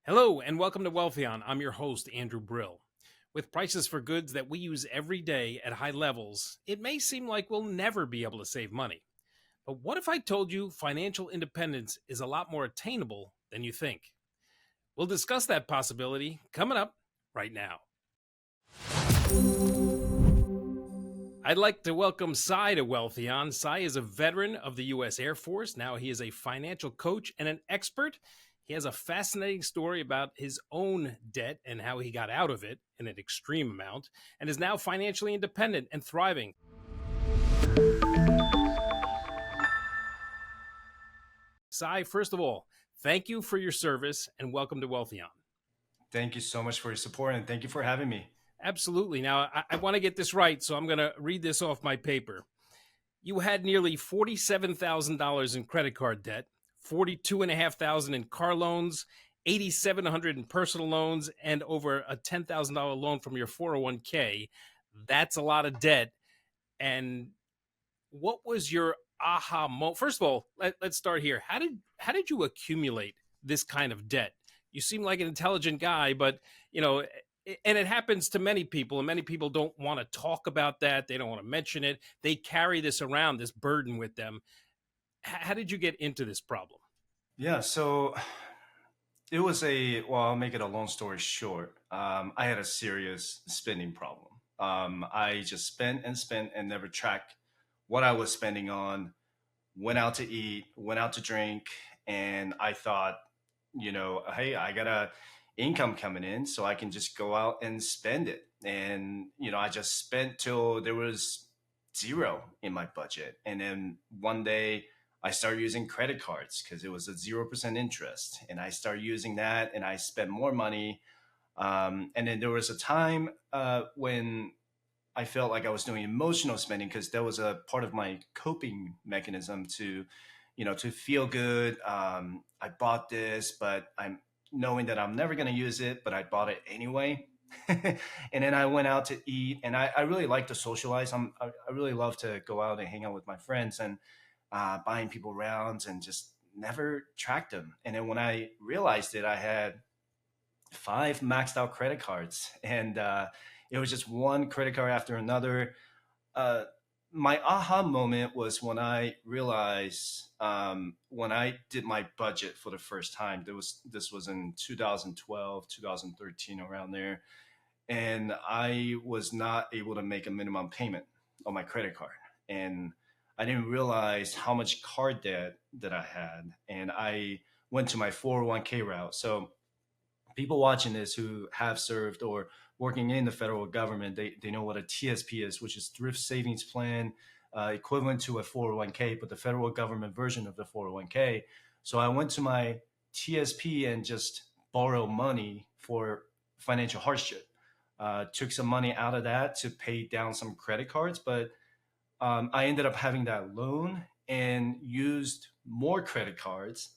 Hello and welcome to Wealthion. I'm your host, Andrew Brill. With prices for goods that we use every day at high levels, it may seem like we'll never be able to save money. But what if I told you financial independence is a lot more attainable than you think? We'll discuss that possibility coming up right now. I'd like to welcome Cy to Wealthion. Cy is a veteran of the U.S. Air Force. Now he is a financial coach and an expert. He has a fascinating story about his own debt and how he got out of it in an extreme amount and is now financially independent and thriving. Cy, first of all, thank you for your service and welcome to Wealthion. Thank you so much for your support and thank you for having me. Absolutely. Now, I want to get this right, so I'm going to read this off my paper. You had nearly $47,000 in credit card debt, $42,500 in car loans, $8,700 in personal loans, and over a $10,000 loan from your 401k. That's a lot of debt. And what was your aha moment? First of all, let's start here. How did you accumulate this kind of debt? You seem like an intelligent guy, but and it happens to many people, and many people don't want to talk about that. They don't want to mention it. They carry this around, this burden with them. How did you get into this problem? Yeah, so it was I'll make it a long story short. I had a serious spending problem. I just spent and never tracked what I was spending on, went out to eat, went out to drink, and I thought, hey, I got a income coming in so I can just go out and spend it. And, I just spent till there was zero in my budget. And then one day I started using credit cards because it was a 0% interest. And I started using that and I spent more money. And then there was a time when I felt like I was doing emotional spending because that was a part of my coping mechanism to feel good. I bought this, but I'm knowing that I'm never going to use it, but I bought it anyway. And then I went out to eat, and I really like to socialize. I really love to go out and hang out with my friends and buying people rounds and just never tracked them. And then when I realized it, I had 5 maxed out credit cards, and it was just one credit card after another. My aha moment was when I realized when I did my budget for the first time. This was in 2012, 2013, around there, and I was not able to make a minimum payment on my credit card, and I didn't realize how much card debt that I had, and I went to my 401k route. So people watching this who have served or working in the federal government, they know what a TSP is, which is Thrift Savings Plan, equivalent to a 401k, but the federal government version of the 401k. So I went to my TSP and just borrowed money for financial hardship. Took some money out of that to pay down some credit cards, but I ended up having that loan and used more credit cards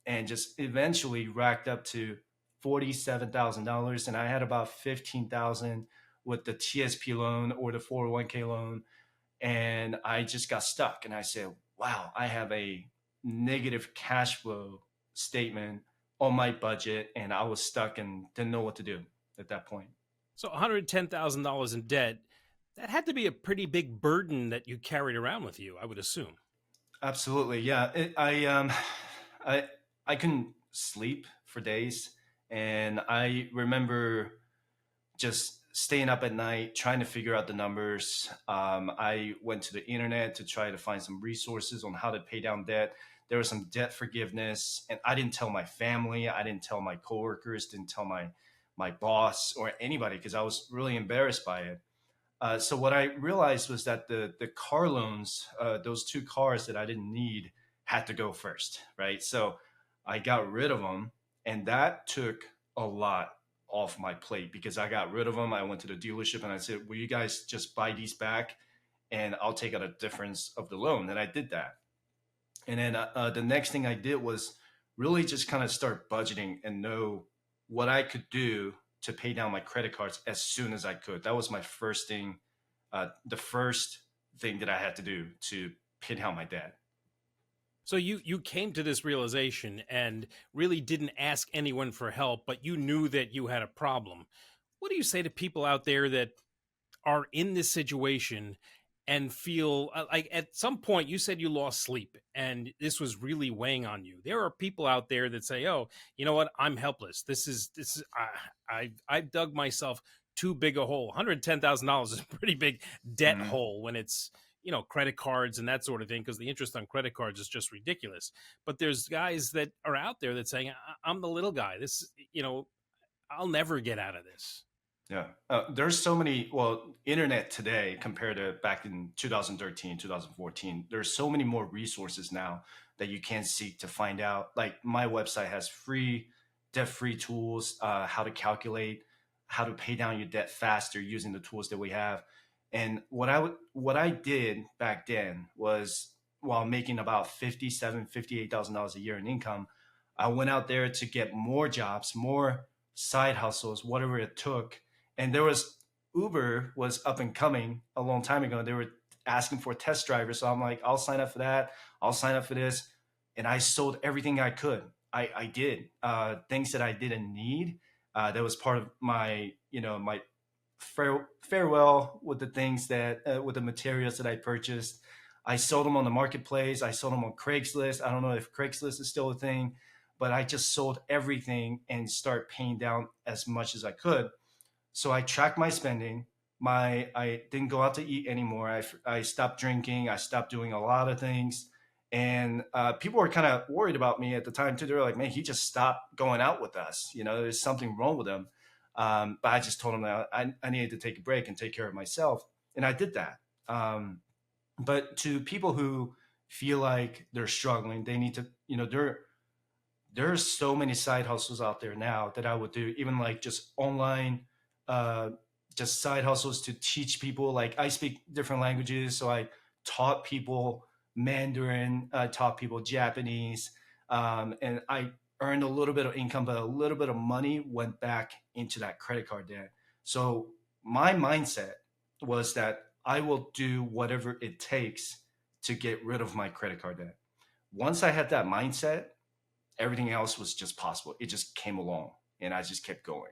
and just eventually racked up to $47,000, and I had about 15,000 with the TSP loan or the 401k loan, and I just got stuck. And I said, "Wow, I have a negative cash flow statement on my budget," and I was stuck and didn't know what to do at that point. So $110,000 in debt, that had to be a pretty big burden that you carried around with you, I would assume. Absolutely, yeah. I couldn't sleep for days. And I remember just staying up at night trying to figure out the numbers. I went to the internet to try to find some resources on how to pay down debt. There was some debt forgiveness, and I didn't tell my family, I didn't tell my coworkers, didn't tell my boss or anybody because I was really embarrassed by it. So what I realized was that the car loans, those 2 cars that I didn't need, had to go first, right? So I got rid of them. And that took a lot off my plate because I got rid of them. I went to the dealership and I said, "Will you guys just buy these back and I'll take out a difference of the loan?" And I did that. And then the next thing I did was really just kind of start budgeting and know what I could do to pay down my credit cards as soon as I could. That was my first thing, the first thing that I had to do to pay down my debt. So you came to this realization and really didn't ask anyone for help, but you knew that you had a problem. What do you say to people out there that are in this situation and feel like at some point you said you lost sleep and this was really weighing on you? There are people out there that say, "Oh, you know what? I'm helpless. This is I've dug myself too big a hole. $110,000 is a pretty big debt Mhm. hole when it's credit cards and that sort of thing, because the interest on credit cards is just ridiculous." But there's guys that are out there that saying, I'm the little guy. I'll never get out of this. Yeah. There's so many, well, internet today compared to back in 2013, 2014, there's so many more resources now that you can seek to find out. Like my website has free, debt-free tools, how to calculate, how to pay down your debt faster using the tools that we have. And what I did back then was while making about $58,000 a year in income, I went out there to get more jobs, more side hustles, whatever it took. And there was Uber was up and coming a long time ago. They were asking for test drivers. So I'm like, I'll sign up for that. I'll sign up for this. And I sold everything I could. I did things that I didn't need. That was part of my, my farewell with the things that, with the materials that I purchased. I sold them on the marketplace. I sold them on Craigslist. I don't know if Craigslist is still a thing, but I just sold everything and start paying down as much as I could. So I tracked my spending. I didn't go out to eat anymore. I stopped drinking. I stopped doing a lot of things, and people were kind of worried about me at the time too. They were like, "Man, he just stopped going out with us. There's something wrong with him." But I just told him that I needed to take a break and take care of myself, and I did that. But to people who feel like they're struggling, they need to, there's so many side hustles out there now that I would do, even like just online, uh, just side hustles to teach people. Like I speak different languages, so I taught people Mandarin, I taught people Japanese, and I earned a little bit of income, but a little bit of money went back into that credit card debt. So my mindset was that I will do whatever it takes to get rid of my credit card debt. Once I had that mindset, everything else was just possible. It just came along and I just kept going.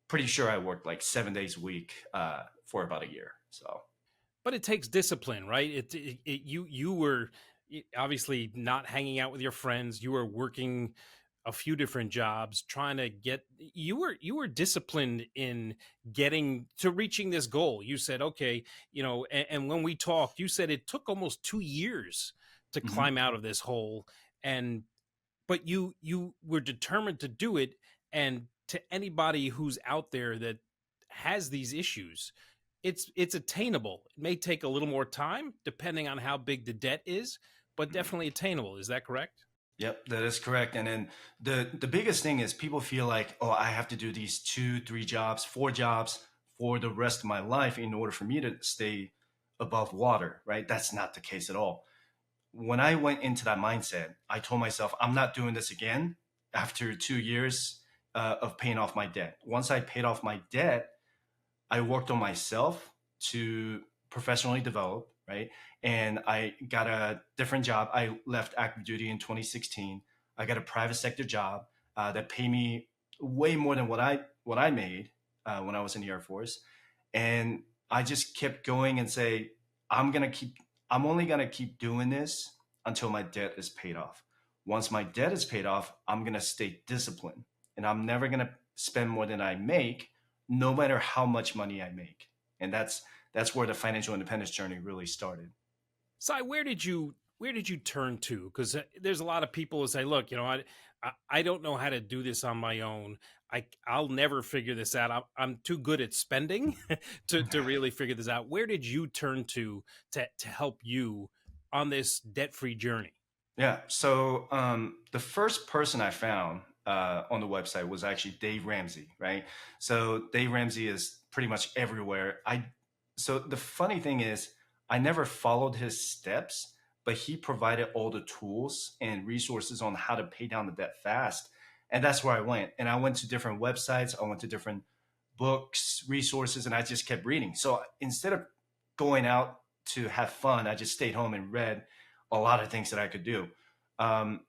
Pretty sure I worked like 7 days a week for about a year. So, But it takes discipline, right? You were obviously not hanging out with your friends. You were working a few different jobs trying to get you were disciplined in getting to reaching this goal. You said, okay, and when we talked, you said it took almost 2 years to mhm. climb out of this hole. And but you were determined to do it. And to anybody who's out there that has these issues, it's attainable. It may take a little more time depending on how big the debt is, but definitely attainable. Is that correct? Yep, that is correct. And then the biggest thing is people feel like, oh, I have to do these 2, 3 jobs, 4 jobs for the rest of my life in order for me to stay above water, right? That's not the case at all. When I went into that mindset, I told myself, I'm not doing this again after 2 years of paying off my debt. Once I paid off my debt, I worked on myself to professionally develop, right? And I got a different job. I left active duty in 2016. I got a private sector job that paid me way more than what I made when I was in the Air Force, and I just kept going and say, I'm only gonna keep doing this until my debt is paid off. Once my debt is paid off, I'm gonna stay disciplined, and I'm never gonna spend more than I make, no matter how much money I make. And that's where the financial independence journey really started. Si, where did you turn to? Because there's a lot of people who say, "Look, I don't know how to do this on my own. I'll never figure this out. I'm too good at spending to really figure this out." Where did you turn to help you on this debt free journey? Yeah. So the first person I found on the website was actually Dave Ramsey, right? So Dave Ramsey is pretty much everywhere. So the funny thing is, I never followed his steps, but he provided all the tools and resources on how to pay down the debt fast, and that's where I went. And I went to different websites. I went to different books, resources, and I just kept reading. So instead of going out to have fun, I just stayed home and read a lot of things that I could do. Um,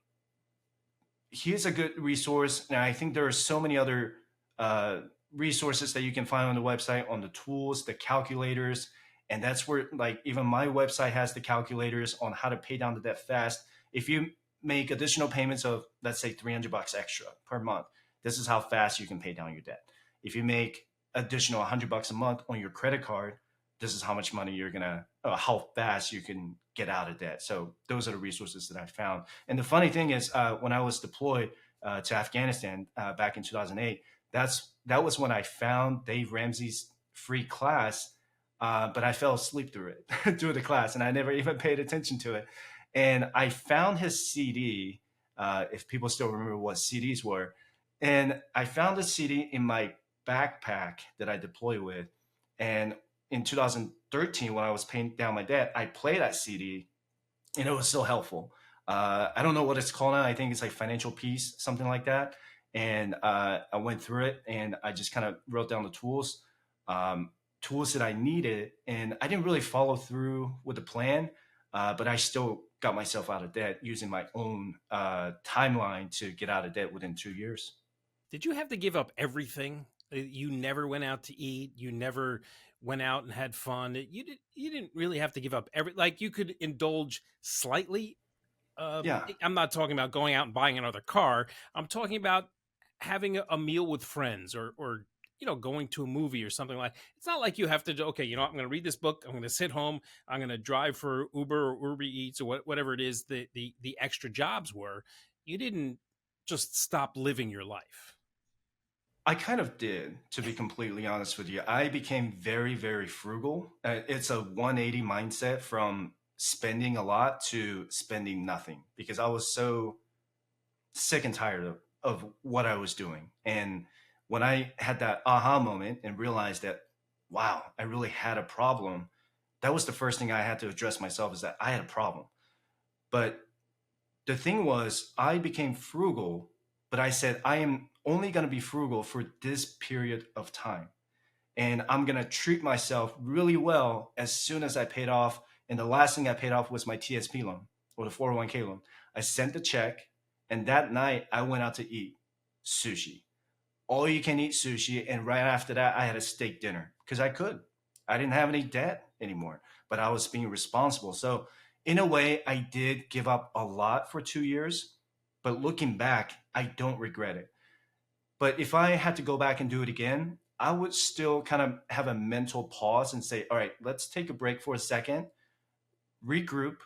he's a good resource, and I think there are so many other uh, resources that you can find on the website, on the tools, the calculators, and that's where, like, even my website has the calculators on how to pay down the debt fast. If you make additional payments of, let's say, $300 extra per month, this is how fast you can pay down your debt. If you make additional $100 a month on your credit card, this is how much money you're gonna, how fast you can get out of debt. So those are the resources that I found. And the funny thing is, when I was deployed to Afghanistan back in 2008, that was when I found Dave Ramsey's free class, but I fell asleep through it through the class, and I never even paid attention to it. And I found his CD, if people still remember what CDs were, and I found the CD in my backpack that I deployed with, and in 2013 when I was paying down my debt, I played that CD, and it was so helpful. I don't know what it's called now. I think it's like Financial Peace, something like that. And I went through it, and I just kind of wrote down the tools, um, tools that I needed, and I didn't really follow through with the plan, but I still got myself out of debt using my own timeline to get out of debt within 2 years. Did you have to give up everything? You never went out to eat. You never went out and had fun. You didn't really have to give up every, like you could indulge slightly. Yeah, I'm not talking about going out and buying another car. I'm talking about having a meal with friends, or going to a movie or something. Like, it's not like you have to do, okay, I'm going to read this book, I'm going to sit home, I'm going to drive for Uber or Uber Eats or whatever it is the extra jobs were. You didn't just stop living your life. I kind of did, to be completely honest with you. I became very, very frugal. It's a 180 mindset from spending a lot to spending nothing, because I was so sick and tired of what I was doing. And when I had that aha moment and realized that, wow, I really had a problem, that was the first thing I had to address myself, is that I had a problem. But the thing was, I became frugal, but I said, I am only going to be frugal for this period of time. And I'm going to treat myself really well as soon as I paid off. And the last thing I paid off was my TSP loan, or the 401k loan. I sent the check, and that night I went out to eat sushi, all you can eat sushi. And right after that, I had a steak dinner because I could. I didn't have any debt anymore, but I was being responsible. So, in a way, I did give up a lot for 2 years, but looking back, I don't regret it. But if I had to go back and do it again, I would still kind of have a mental pause and say, all right, let's take a break for a second, regroup,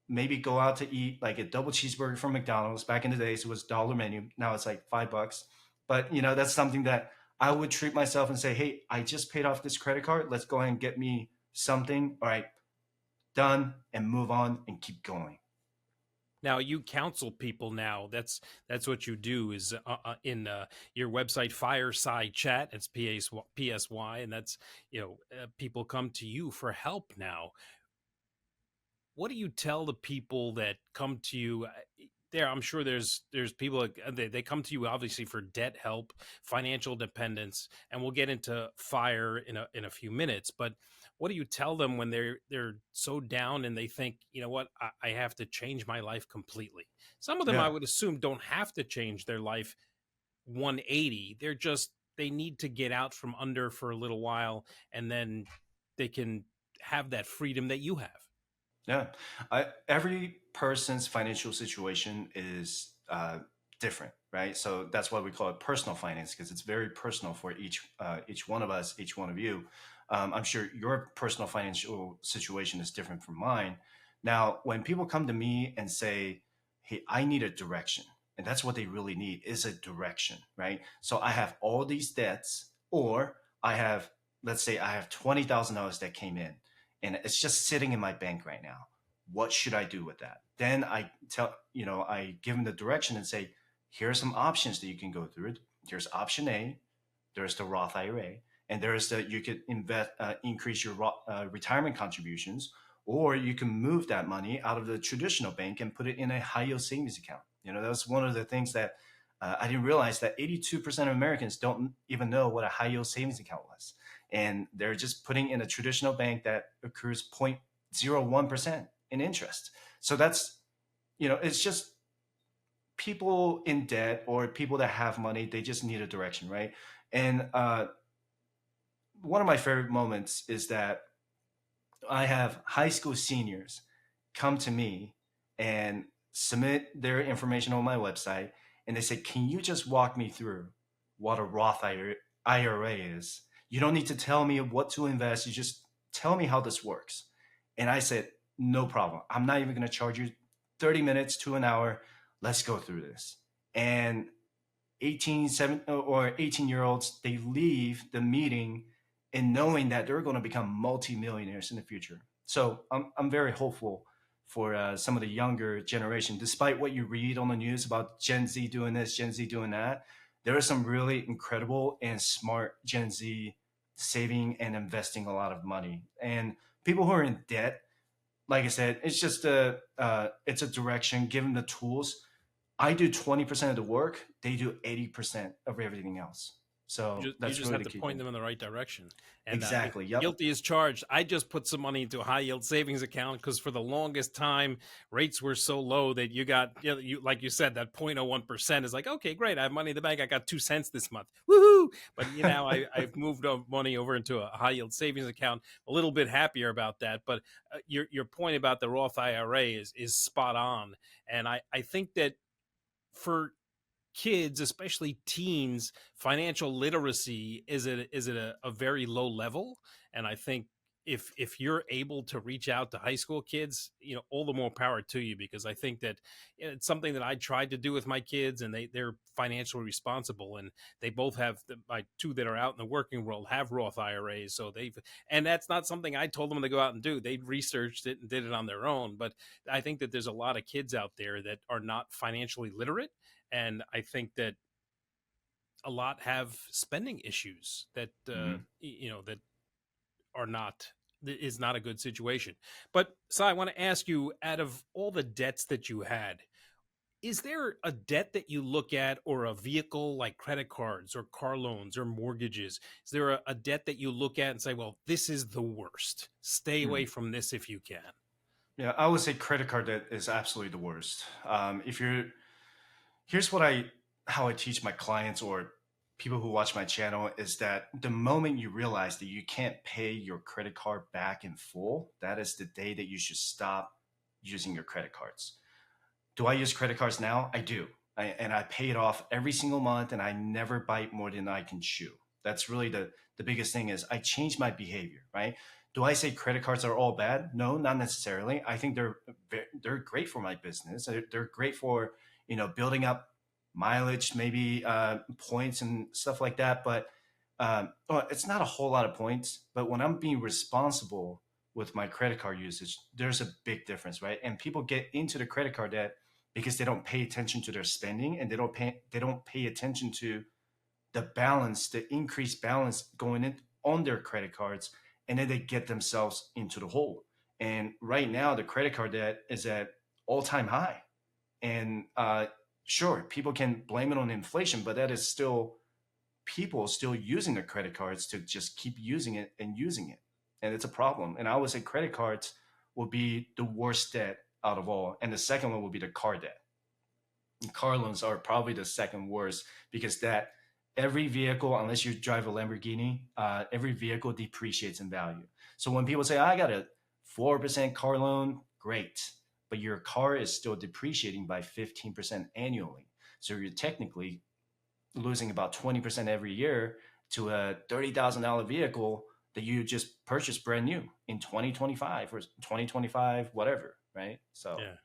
maybe go out to eat like a double cheeseburger from McDonald's. Back in the days, it was dollar menu. Now it's like $5. But that's something that I would treat myself and say, hey, I just paid off this credit card. Let's go ahead and get me something. All right, done, and move on and keep going. Now you counsel people. Now that's what you do, is in your website Fireside Chat. It's PSY, and that's people come to you for help now. What do you tell the people that come to you? There, I'm sure there's people they come to you obviously for debt help, financial dependence, and we'll get into fire in a few minutes. But what do you tell them when they're so down and they think, what, I have to change my life completely? Some of them, I Yeah. would assume, don't have to change their life 180. They need to get out from under for a little while, and then they can have that freedom that you have. Yeah, every person's financial situation is different, right? So that's why we call it personal finance, because it's very personal for each one of us, each one of you. I'm sure your personal financial situation is different from mine. Now, when people come to me and say, "Hey, I need a direction," and that's what they really need, is a direction, right? So I have all these debts, or I have, let's say, I have $20,000 that came in, and it's just sitting in my bank right now. What should I do with that? Then I give them the direction and say, here are some options that you can go through. Here's option A, there's the Roth IRA, and there's you could increase your retirement contributions, or you can move that money out of the traditional bank and put it in a high yield savings account. That's one of the things that I didn't realize, that 82% of Americans don't even know what a high yield savings account was, and they're just putting in a traditional bank that accrues 0.01% in interest. So that's it's just people in debt or people that have money, they just need a direction, right? And one of my favorite moments is that I have high school seniors come to me and submit their information on my website, and they say, "Can you just walk me through what a Roth IRA is? You don't need to tell me what to invest. You just tell me how this works." And I said, "No problem. I'm not even going to charge you 30 minutes to an hour. Let's go through this." And 18 year olds, they leave the meeting and knowing that they're going to become multimillionaires in the future. So I'm very hopeful for some of the younger generation. Despite what you read on the news about Gen Z doing this, Gen Z doing that, there are some really incredible and smart Gen Z saving and investing a lot of money. And people who are in debt, like I said, it's just it's a direction. Given the tools, I do 20% of the work. They do 80% of everything else. So You that's just really have the to key point thing. them in the right direction. And Exactly. Yep. guilty is charged. I just put some money into a high yield savings account because for the longest time, rates were so low that you like you said, that 0.01% is like, okay, great. I have money in the bank. I got 2 cents this month. Woohoo. But I've moved money over into a high yield savings account. A little bit happier about that. But your point about the Roth IRA is spot on. And I think that for kids, especially teens, financial literacy is at a very low level, and I think if you're able to reach out to high school kids, all the more power to you, because I think that it's something that I tried to do with my kids, and they're financially responsible, and they both have my two that are out in the working world have Roth IRAs, so and that's not something I told them to go out and do. They researched it and did it on their own. But I think that there's a lot of kids out there that are not financially literate, and I think that a lot have spending issues that Hmm. that are not is not a good situation. But so I want to ask you, out of all the debts that you had, is there a debt that you look at, or a vehicle like credit cards or car loans or mortgages? Is there a debt that you look at and say, well, this is the worst, stay away from this if you can? Yeah, I would say credit card debt is absolutely the worst. If you're Here's how I teach my clients or people who watch my channel is that the moment you realize that you can't pay your credit card back in full, that is the day that you should stop using your credit cards. Do I use credit cards now? I do. And I pay it off every single month, and I never bite more than I can chew. That's really the biggest thing is I change my behavior, right? Do I say credit cards are all bad? No, not necessarily. I think they're great for my business. They're great for building up mileage, maybe points and stuff like that. But well, it's not a whole lot of points. But when I'm being responsible with my credit card usage, there's a big difference, right? And people get into the credit card debt because they don't pay attention to their spending, and they don't pay attention to the balance, the increased balance going in on their credit cards, and then they get themselves into the hole. And right now, the credit card debt is at all-time high. And sure, people can blame it on inflation, but that is still people still using their credit cards to just keep using it and using it. And it's a problem. And I would say credit cards will be the worst debt out of all. And the second one will be the car debt. And car loans are probably the second worst because that every vehicle, unless you drive a Lamborghini, every vehicle depreciates in value. So when people say, I got a 4% car loan, great. But your car is still depreciating by 15% annually. So you're technically losing about 20% every year to a $30,000 vehicle that you just purchased brand new in 2025 or 2025, whatever, right? So, Yeah.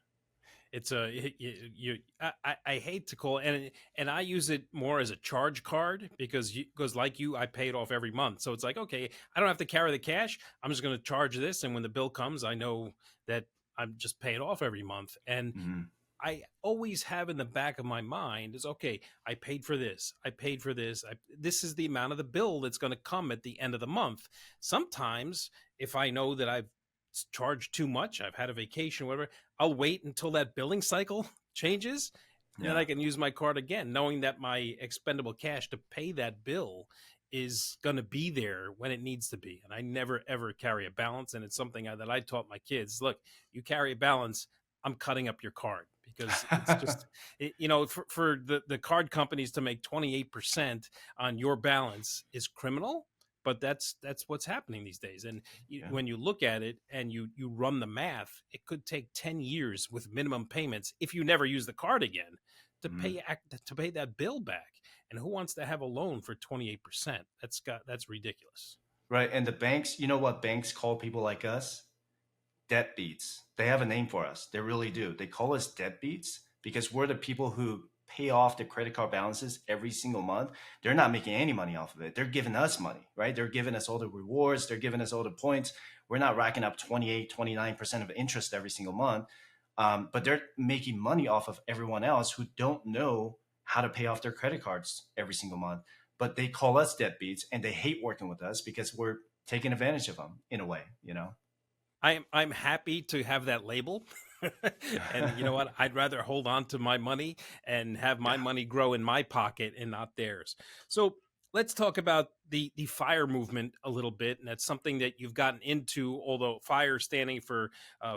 It's I hate to call it, and I use it more as a charge card, because like you, I pay it off every month. So it's like, okay, I don't have to carry the cash. I'm just going to charge this, and when the bill comes, I know that I'm just paying it off every month. And mhm, I always have in the back of my mind is, okay, I paid for this. I paid for this. This is the amount of the bill that's going to come at the end of the month. Sometimes, if I know that I've charged too much, I've had a vacation, whatever, I'll wait until that billing cycle changes, and then yeah. I can use my card again, knowing that my expendable cash to pay that bill is going to be there when it needs to be. And I never, ever carry a balance. And it's something that I taught my kids. Look, you carry a balance, I'm cutting up your card. because it's just for the card companies to make 28% on your balance is criminal, but that's what's happening these days. And Yeah. when you look at it and you run the math, it could take 10 years with minimum payments if you never use the card again Mhm. to pay that bill back. And who wants to have a loan for 28%? That's ridiculous. Right. And the banks, you know what banks call people like us? Deadbeats. They have a name for us. They really do. They call us deadbeats because we're the people who pay off the credit card balances every single month. They're not making any money off of it. They're giving us money, right? They're giving us all the rewards. They're giving us all the points. We're not racking up 28, 29% of interest every single month. But they're making money off of everyone else who don't know how to pay off their credit cards every single month. But they call us deadbeats and they hate working with us because we're taking advantage of them in a way, you know? I'm happy to have that label. And you know what? I'd rather hold on to my money and have my Yeah. money grow in my pocket and not theirs. So let's talk about the fire movement a little bit, and that's something that you've gotten into. Although fire standing for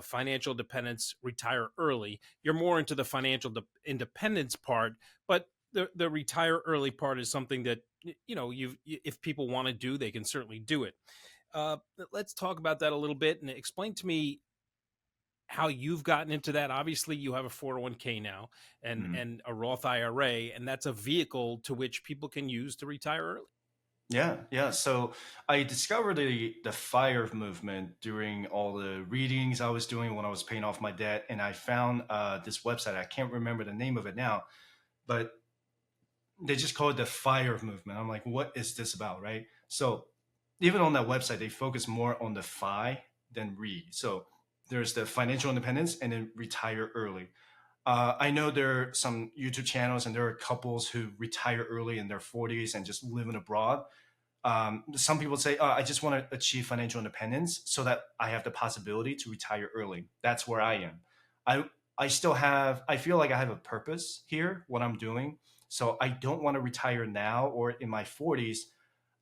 financial dependence, retire early, you're more into the financial independence part, but the retire early part is something that if people want to do, they can certainly do it. uh, let's talk about that a little bit and explain to me how you've gotten into that. Obviously, you have a 401k now Mhm. and a Roth IRA, and that's a vehicle to which people can use to retire early. Yeah, yeah. So I discovered the fire movement during all the readings I was doing when I was paying off my debt, and I found this website. I can't remember the name of it now, but they just call it the fire movement. I'm like, what is this about, right? So even on that website, they focus more on the fi than re. So there's the financial independence and then retire early. I know there are some YouTube channels and there are couples who retire early in their 40s and just living abroad. Some people say, I just want to achieve financial independence so that I have the possibility to retire early. That's where I am. I I feel like I have a purpose here, what I'm doing. So I don't want to retire now or in my 40s.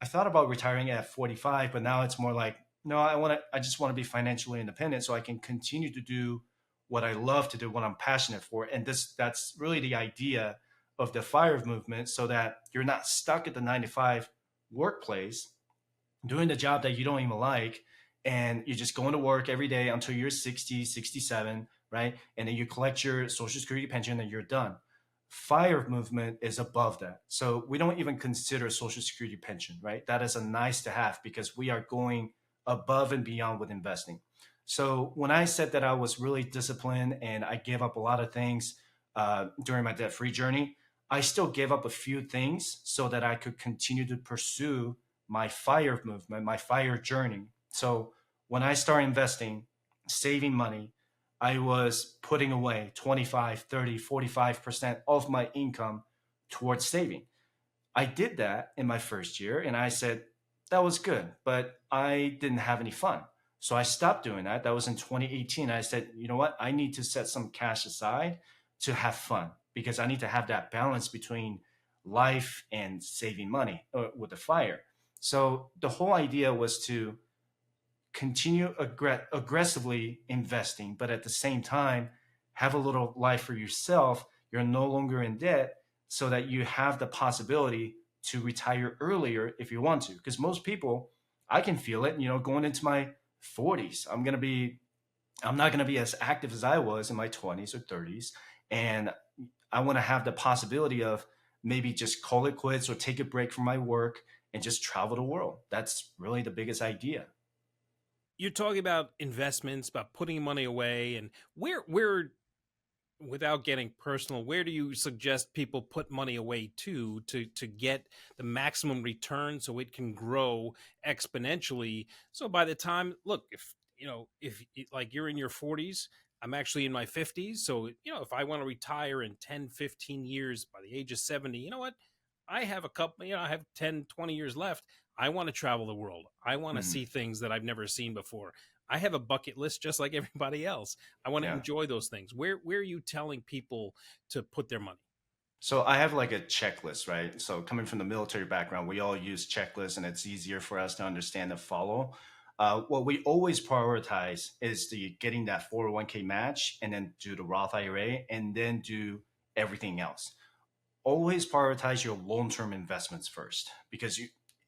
I thought about retiring at 45, but now it's more like, no, I just want to be financially independent so I can continue to do what I love to do, what I'm passionate for. And that's really the idea of the fire movement so that you're not stuck at the 9 to 5 workplace doing the job that you don't even like and you're just going to work every day until you're 60, 67, right? And then you collect your social security pension and you're done. Fire movement is above that. So we don't even consider social security pension, right? That is a nice to have because we are going above and beyond with investing. So when I said that I was really disciplined and I gave up a lot of things during my debt free journey, I still gave up a few things so that I could continue to pursue my fire movement, my fire journey. So when I started investing, saving money, I was putting away 25, 30, 45% of my income towards saving. I did that in my first year and I said, that was good, but I didn't have any fun. So I stopped doing that. That was in 2018. I said, you know what? I need to set some cash aside to have fun because I need to have that balance between life and saving money with the fire. So the whole idea was to continue aggressively investing, but at the same time, have a little life for yourself. You're no longer in debt so that you have the possibility to retire earlier if you want to. Because most people, I can feel it, going into my 40s, I'm not going to be as active as I was in my 20s or 30s. And I want to have the possibility of maybe just call it quits or take a break from my work and just travel the world. That's really the biggest idea. You're talking about investments, about putting money away, and where without getting personal, where do you suggest people put money away to get the maximum return so it can grow exponentially? So by the time, look, if like you're in your 40s, I'm actually in my 50s. So, if I want to retire in 10, 15 years by the age of 70, you know what? I have a couple, I have 10, 20 years left. I want to travel the world. I want to Mhm. see things that I've never seen before. I have a bucket list just like everybody else. I want to Yeah. enjoy those things. Where are you telling people to put their money? So I have like a checklist, right? So coming from the military background, we all use checklists and it's easier for us to understand and follow. What we always prioritize is the getting that 401k match, and then do the Roth IRA, and then do everything else. Always prioritize your long-term investments first, because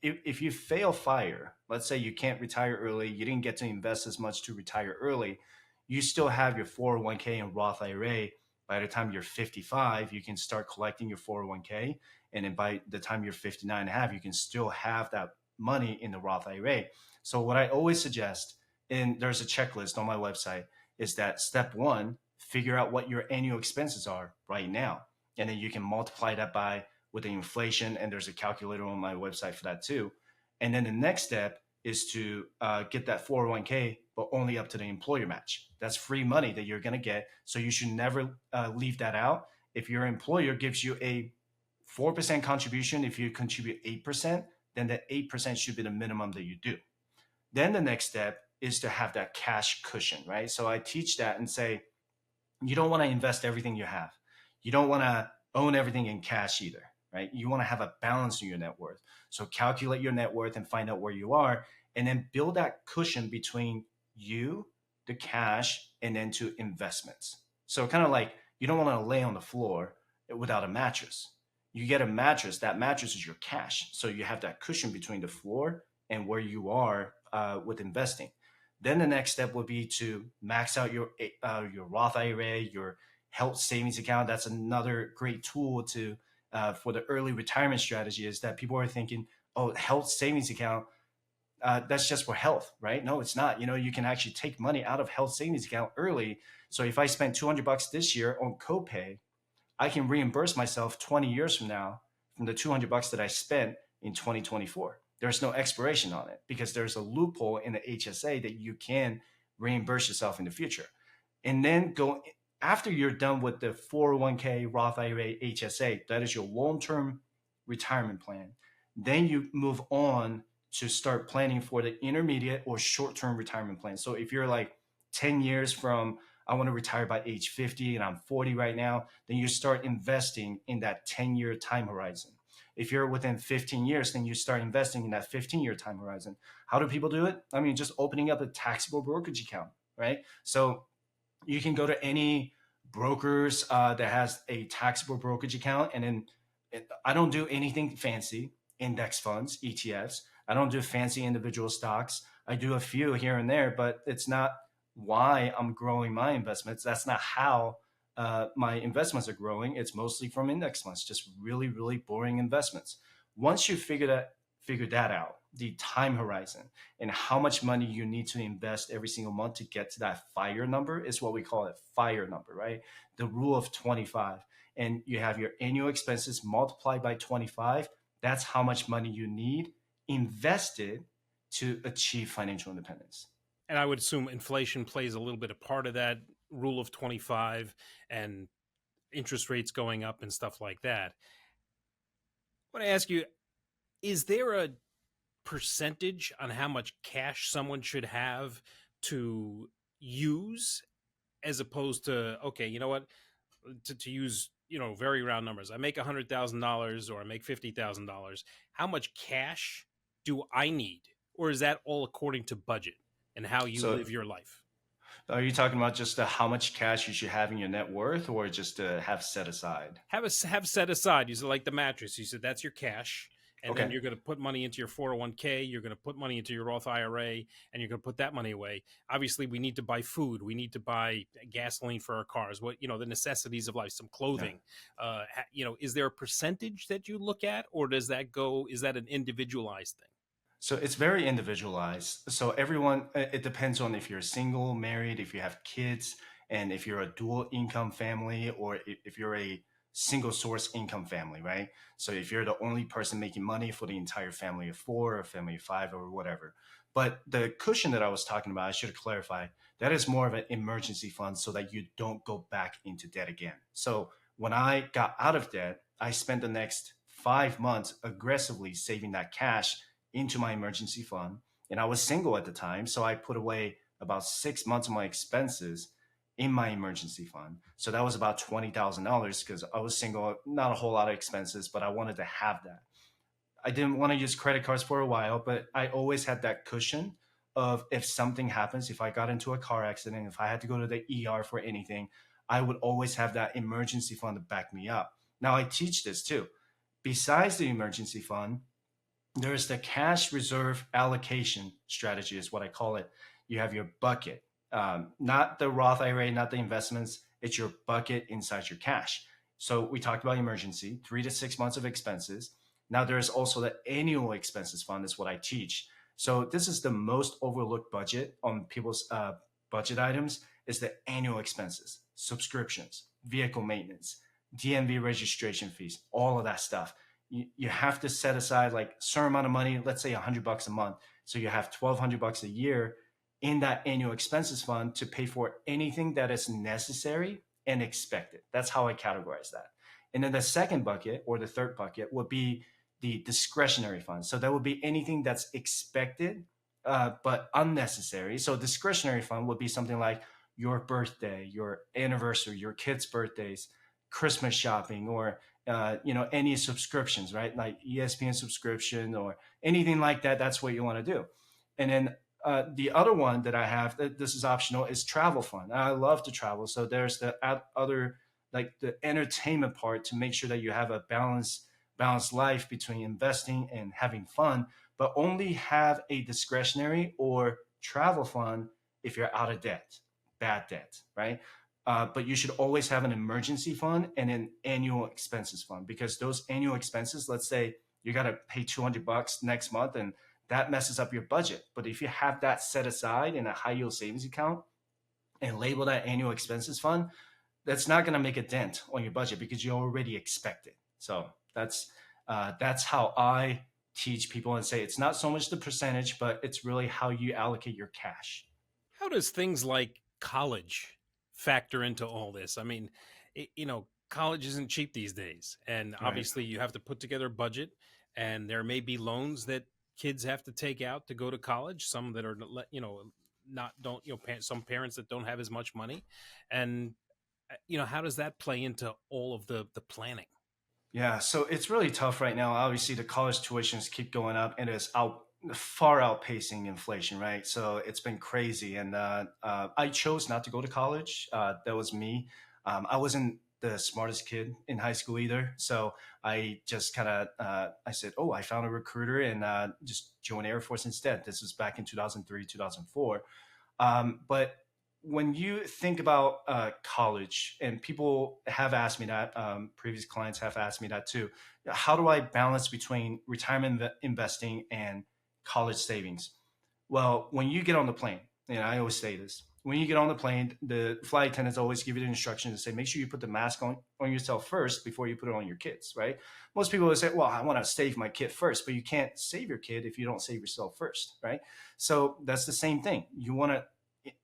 if you fail fire, let's say you can't retire early, you didn't get to invest as much to retire early, you still have your 401k and Roth IRA. By the time you're 55, you can start collecting your 401k, and then by the time you're 59 and a half, you can still have that money in the Roth IRA. So what I always suggest, and there's a checklist on my website, is that step one, figure out what your annual expenses are right now, and then you can multiply that by with the inflation, and there's a calculator on my website for that too. And then the next step is to get that 401k, but only up to the employer match. That's free money that you're going to get, so you should never leave that out. If your employer gives you a 4% contribution, if you contribute 8%, then that 8% should be the minimum that you do. Then the next step is to have that cash cushion, right? So I teach that and say, you don't want to invest everything you have. You don't want to own everything in cash either, right? You want to have a balance in your net worth. So calculate your net worth and find out where you are, and then build that cushion between you, the cash, and then to investments. So kind of like, you don't want to lay on the floor without a mattress. You get a mattress, that mattress is your cash. So you have that cushion between the floor and where you are with investing. Then the next step would be to max out your Roth IRA, your health savings account. That's another great tool to for the early retirement strategy. Is that people are thinking, oh, health savings account, that's just for health, right? No, it's not. You can actually take money out of health savings account early. So if I spend $200 this year on copay, I can reimburse myself 20 years from now from the $200 that I spent in 2024. There's no expiration on it, because there's a loophole in the HSA that you can reimburse yourself in the future. And then go after you're done with the 401k, Roth IRA, HSA, that is your long-term retirement plan. Then you move on to start planning for the intermediate or short-term retirement plan. So if you're like 10 years from, I want to retire by age 50 and I'm 40 right now, then you start investing in that 10-year time horizon. If you're within 15 years, then you start investing in that 15-year time horizon. How do people do it? I mean, just opening up a taxable brokerage account, right? So you can go to any brokers that has a taxable brokerage account, and then I don't do anything fancy, index funds, ETFs. I don't do fancy individual stocks. I do a few here and there, but it's not why I'm growing my investments. That's not how my investments are growing. It's mostly from index funds, just really, really boring investments. Once you figure that out, the time horizon and how much money you need to invest every single month to get to that fire number is what we call it, fire number, right? The rule of 25. And you have your annual expenses multiplied by 25. That's how much money you need invested to achieve financial independence. And I would assume inflation plays a little bit of part of that rule of 25, and interest rates going up and stuff like that. I want to ask you, is there a percentage on how much cash someone should have to use, as opposed to, okay, you know what, to use, very round numbers. I make $100,000 or I make $50,000. How much cash do I need? Or is that all according to budget and how you So live your life? are you talking about just how much cash you should have in your net worth, or just to have set aside? Have set aside. You said, like the mattress. You said that's your cash, and then Okay. you're going to put money into your 401k. You're going to put money into your Roth IRA, and you're going to put that money away. Obviously, we need to buy food. We need to buy gasoline for our cars. The necessities of life, some Yeah. clothing. Is there a percentage that you look at, or does that go? Is that an individualized thing? So it's very individualized. So everyone, it depends on if you're single, married, if you have kids, and if you're a dual income family, or if you're a single source income family, right? So if you're the only person making money for the entire family of four or family of five or whatever. But the cushion that I was talking about, I should clarify, that is more of an emergency fund so that you don't go back into debt again. So when I got out of debt, I spent the next 5 months aggressively saving that cash into my emergency fund. And I was single at the time, so I put away about 6 months of my expenses in my emergency fund. So that was about $20,000, because I was single, not a whole lot of expenses, but I wanted to have that. I didn't want to use credit cards for a while, but I always had that cushion of if something happens, if I got into a car accident, if I had to go to the ER for anything, I would always have that emergency fund to back me up. Now I teach this too. Besides the emergency fund, there's the cash reserve allocation strategy, is what I call it. You have your bucket, not the Roth IRA, not the investments. It's your bucket inside your cash. So we talked about emergency, 3 to 6 months of expenses. Now there's also the annual expenses fund, is what I teach. So this is the most overlooked budget on people's budget items, is the annual expenses, subscriptions, vehicle maintenance, DMV registration fees, all of that stuff. You have to set aside like a certain amount of money, let's say $100 a month. So you have $1,200 a year in that annual expenses fund to pay for anything that is necessary and expected. That's how I categorize that. And then the second bucket, or the third bucket, would be the discretionary fund. So that would be anything that's expected but unnecessary. So discretionary fund would be something like your birthday, your anniversary, your kids' birthdays, Christmas shopping, or any subscriptions, right? Like ESPN subscription or anything like that. That's what you want to do. And then the other one that I have, this is optional, is travel fund. I love to travel, so there's the other, like the entertainment part, to make sure that you have a balanced life between investing and having fun, but only have a discretionary or travel fund if you're out of debt, bad debt, right? But you should always have an emergency fund and an annual expenses fund, because those annual expenses, let's say you got to pay $200 next month, and that messes up your budget. But if you have that set aside in a high yield savings account and label that annual expenses fund, that's not going to make a dent on your budget because you already expect it. So that's how I teach people, and say it's not so much the percentage, but it's really how you allocate your cash. How does things like college factor into all this? I mean, college isn't cheap these days, and Right. obviously you have to put together a budget, and there may be loans that kids have to take out to go to college. Some that are, not don't some parents that don't have as much money, and how does that play into all of the planning? Yeah, so it's really tough right now. Obviously, the college tuitions keep going up, and it's far outpacing inflation, right? So it's been crazy. And I chose not to go to college. That was me. I wasn't the smartest kid in high school either, so I just kind of I said, "Oh, I found a recruiter and just joined Air Force instead." This was back in 2003, 2004. But when you think about college, and people have asked me that, previous clients have asked me that too, how do I balance between retirement investing and college savings? Well, when you get on the plane, and I always say this, when you get on the plane, the flight attendants always give you the instruction to say, make sure you put the mask on yourself first before you put it on your kids, right? Most people would say, well, I want to save my kid first, but you can't save your kid if you don't save yourself first, right? So that's the same thing. You want to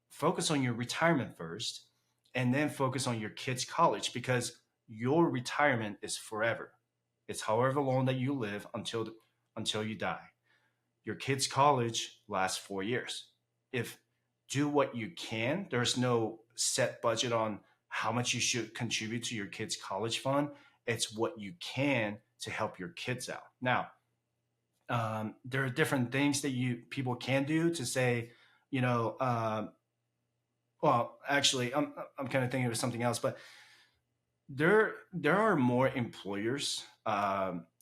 focus on your retirement first, and then focus on your kids' college, because your retirement is forever. It's however long that you live until you die. Your kids' college lasts 4 years. If do what you can, there's no set budget on how much you should contribute to your kids' college fund. It's what you can to help your kids out. Now, there are different things that people can do to say, you know, well, actually, I'm kind of thinking of something else, but there are more employers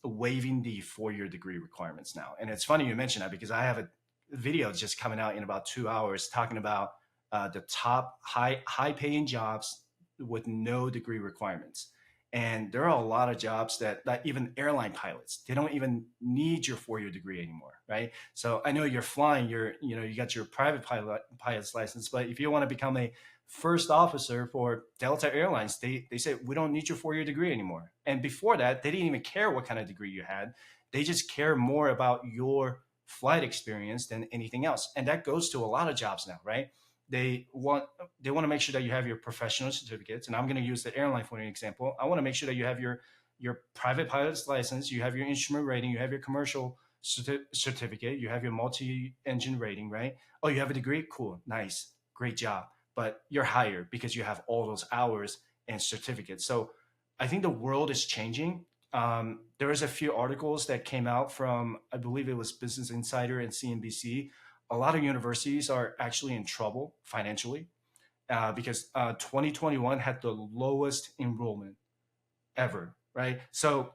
waiving the 4 year degree requirements now. And it's funny you mention that, because I have a video just coming out in about 2 hours talking about the top high paying jobs with no degree requirements. And there are a lot of jobs that even airline pilots, they don't even need your 4 year degree anymore, right? So I know you're flying, you got your private pilot's license, but if you want to become a first officer for Delta Airlines, they say we don't need your 4 year degree anymore. And before that, they didn't even care what kind of degree you had. They just care more about your flight experience than anything else. And that goes to a lot of jobs now, right? They want to make sure that you have your professional certificates. And I'm going to use the airline for an example. I want to make sure that you have your private pilot's license, you have your instrument rating, you have your commercial certificate, you have your multi-engine rating, right? Oh, you have a degree? Cool, nice, great job. But you're hired because you have all those hours and certificates. So I think the world is changing. There is a few articles that came out from, I believe it was Business Insider and CNBC, a lot of universities are actually in trouble financially because 2021 had the lowest enrollment ever, right? So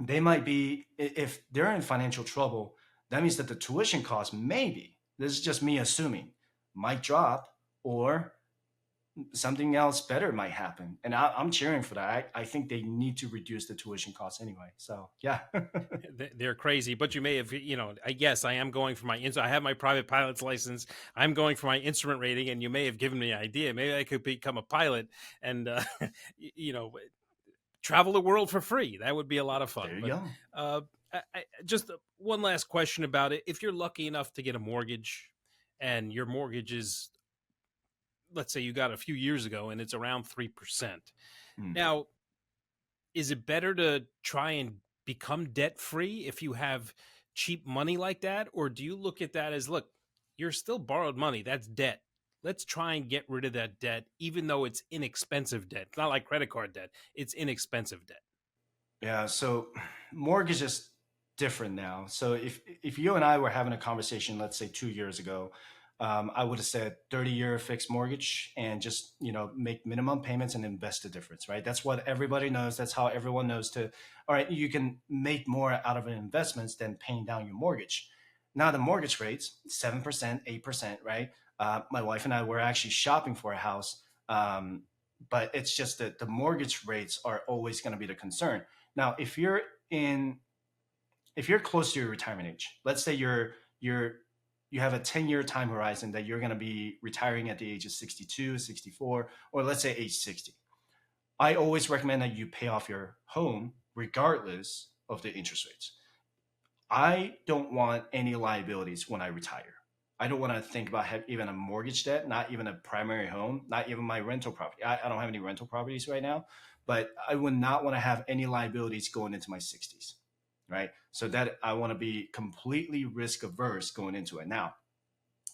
they might be, if they're in financial trouble, that means that the tuition cost maybe, this is just me assuming, might drop, or something else better might happen. And I'm cheering for that. I think they need to reduce the tuition costs anyway. So yeah. They're crazy, but you may have, I guess I am going for I have my private pilot's license. I'm going for my instrument rating, and you may have given me an idea. Maybe I could become a pilot and, you know, travel the world for free. That would be a lot of fun. There you But go. just one last question about it. If you're lucky enough to get a mortgage and your mortgage is, let's say you got a few years ago and it's around 3%. Mm. Now, is it better to try and become debt free if you have cheap money like that? Or do you look at that as, look, you're still borrowed money? That's debt. Let's try and get rid of that debt, even though it's inexpensive debt. It's not like credit card debt, it's inexpensive debt. Yeah, so mortgage is different now. So if you and I were having a conversation, let's say 2 years ago, I would have said 30-year fixed mortgage and just make minimum payments and invest the difference, right? That's what everybody knows. That's how everyone knows to. All right, you can make more out of an investments than paying down your mortgage. Now the mortgage rates 7%, 8%, right? My wife and I were actually shopping for a house, but it's just that the mortgage rates are always going to be the concern. Now, in if you're close to your retirement age, let's say you have a 10-year time horizon that you're going to be retiring at the age of 62, 64, or let's say age 60. I always recommend that you pay off your home regardless of the interest rates. I don't want any liabilities when I retire. I don't want to think about even a mortgage debt, not even a primary home, not even my rental property. I don't have any rental properties right now, but I would not want to have any liabilities going into my 60s, right? So that I want to be completely risk averse going into it. Now,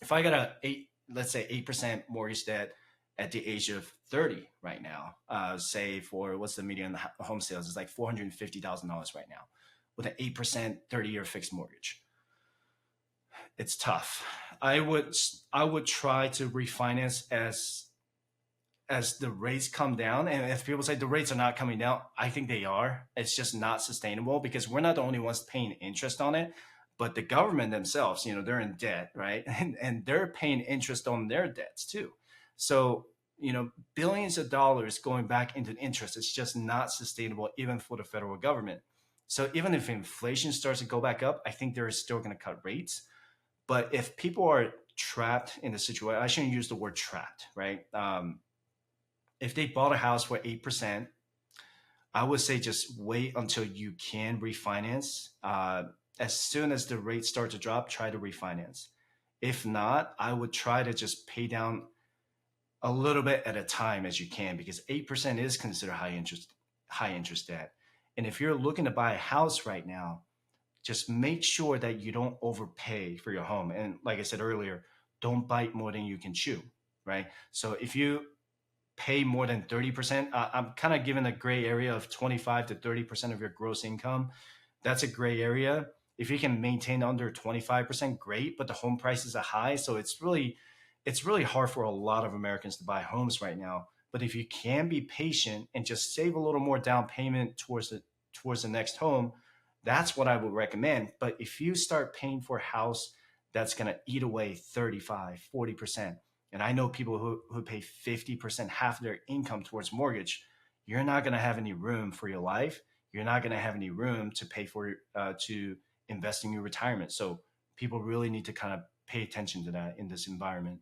if I got let's say 8% mortgage debt at the age of 30 right now, say for what's the median home sales is like $450,000 right now with an 8% 30-year fixed mortgage. It's tough. I would try to refinance as the rates come down. And if people say the rates are not coming down, I think they are. It's just not sustainable because we're not the only ones paying interest on it, but the government themselves, they're in debt, right? And they're paying interest on their debts too. So, billions of dollars going back into interest, it's just not sustainable even for the federal government. So even if inflation starts to go back up, I think they're still going to cut rates. But if people are trapped in the situation, I shouldn't use the word trapped, right? If they bought a house for 8%, I would say just wait until you can refinance. As soon as the rates start to drop, try to refinance. If not, I would try to just pay down a little bit at a time as you can, because 8% is considered high interest debt. And if you're looking to buy a house right now, just make sure that you don't overpay for your home. And like I said earlier, don't bite more than you can chew, right? So if you pay more than 30%, I'm kind of given a gray area of 25 to 30% of your gross income. That's a gray area. If you can maintain under 25%, great, but the home prices are high. So it's really hard for a lot of Americans to buy homes right now. But if you can be patient and just save a little more down payment towards the next home, that's what I would recommend. But if you start paying for a house that's going to eat away 35, 40%, and I know people who pay 50%, half of their income towards mortgage, you're not going to have any room for your life. You're not going to have any room to pay for to invest in your retirement. So people really need to kind of pay attention to that in this environment.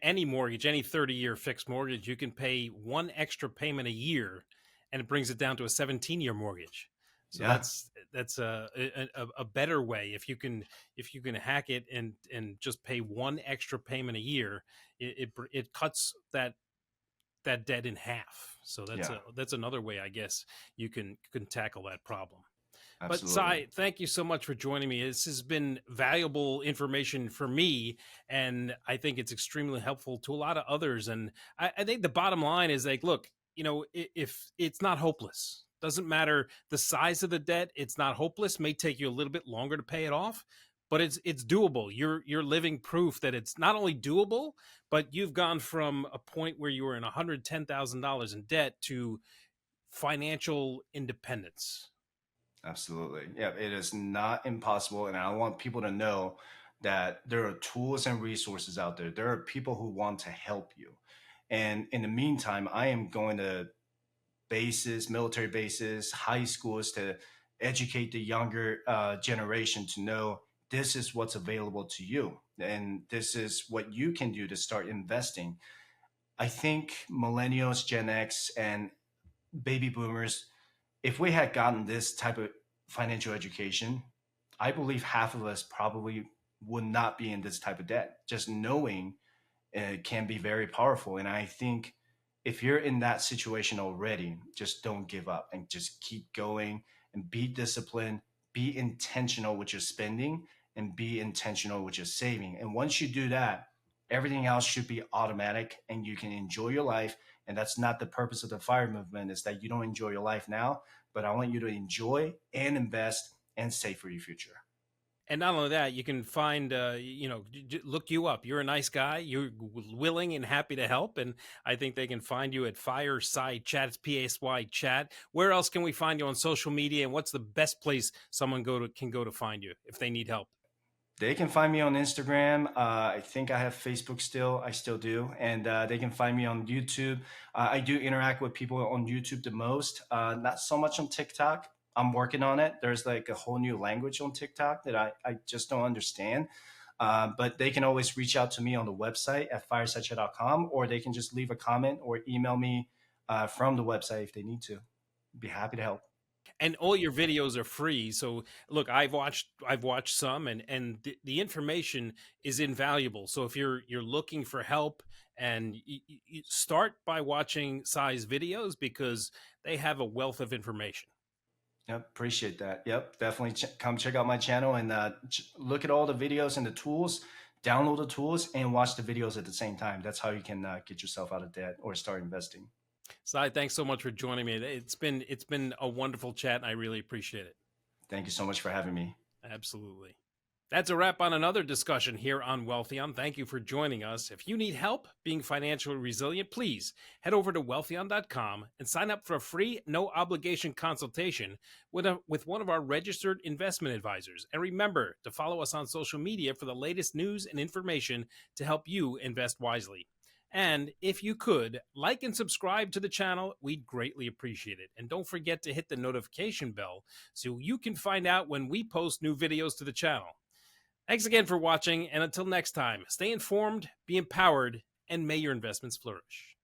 Any mortgage, any 30-year fixed mortgage, you can pay one extra payment a year, and it brings it down to a 17-year mortgage. So Yeah, that's a better way if you can hack it and just pay one extra payment a year. It cuts that debt in half. So yeah, that's another way, I guess, you can tackle that problem. But absolutely. Sai, thank you so much for joining me. This has been valuable information for me, and I think it's extremely helpful to a lot of others. And I think the bottom line is like, look, if it's not hopeless, doesn't matter the size of the debt, it's not hopeless. May take you a little bit longer to pay it off, but it's doable. You're living proof that it's not only doable, but you've gone from a point where you were in $110,000 in debt to financial independence. Absolutely. Yeah, it is not impossible. And I want people to know that there are tools and resources out there. There are people who want to help you. And in the meantime, I am going to bases, military bases, high schools to educate the younger generation to know this is what's available to you. And this is what you can do to start investing. I think millennials, Gen X, and baby boomers, if we had gotten this type of financial education, I believe half of us probably would not be in this type of debt. Just knowing can be very powerful. And I think if you're in that situation already, just don't give up and just keep going and be disciplined, be intentional with your spending, and be intentional with your saving. And once you do that, everything else should be automatic and you can enjoy your life. And that's not the purpose of the FIRE movement, is that you don't enjoy your life now, but I want you to enjoy and invest and save for your future. And not only that, you can find, look you up. You're a nice guy. You're willing and happy to help. And I think they can find you at Fireside Chat. It's PSY Chat. Where else can we find you on social media? And what's the best place someone can go to find you if they need help? They can find me on Instagram. I think I have Facebook still. I still do. And they can find me on YouTube. I do interact with people on YouTube the most, not so much on TikTok. I'm working on it. There's like a whole new language on TikTok that I just don't understand. But they can always reach out to me on the website at firesidechat.com, or they can just leave a comment or email me from the website if they need to. Be happy to help. And all your videos are free. So look, I've watched some, and the information is invaluable. So if you're looking for help, and you start by watching Sai's videos, because they have a wealth of information. Yep, appreciate that. Yep, definitely come check out my channel and look at all the videos and the tools. Download the tools and watch the videos at the same time. That's how you can get yourself out of debt or start investing. Sai, thanks so much for joining me. It's been a wonderful chat, and I really appreciate it. Thank you so much for having me. Absolutely. That's a wrap on another discussion here on Wealthion. Thank you for joining us. If you need help being financially resilient, please head over to wealthion.com and sign up for a free, no obligation consultation with one of our registered investment advisors. And remember to follow us on social media for the latest news and information to help you invest wisely. And if you could, like and subscribe to the channel, we'd greatly appreciate it. And don't forget to hit the notification bell so you can find out when we post new videos to the channel. Thanks again for watching, and until next time, stay informed, be empowered, and may your investments flourish.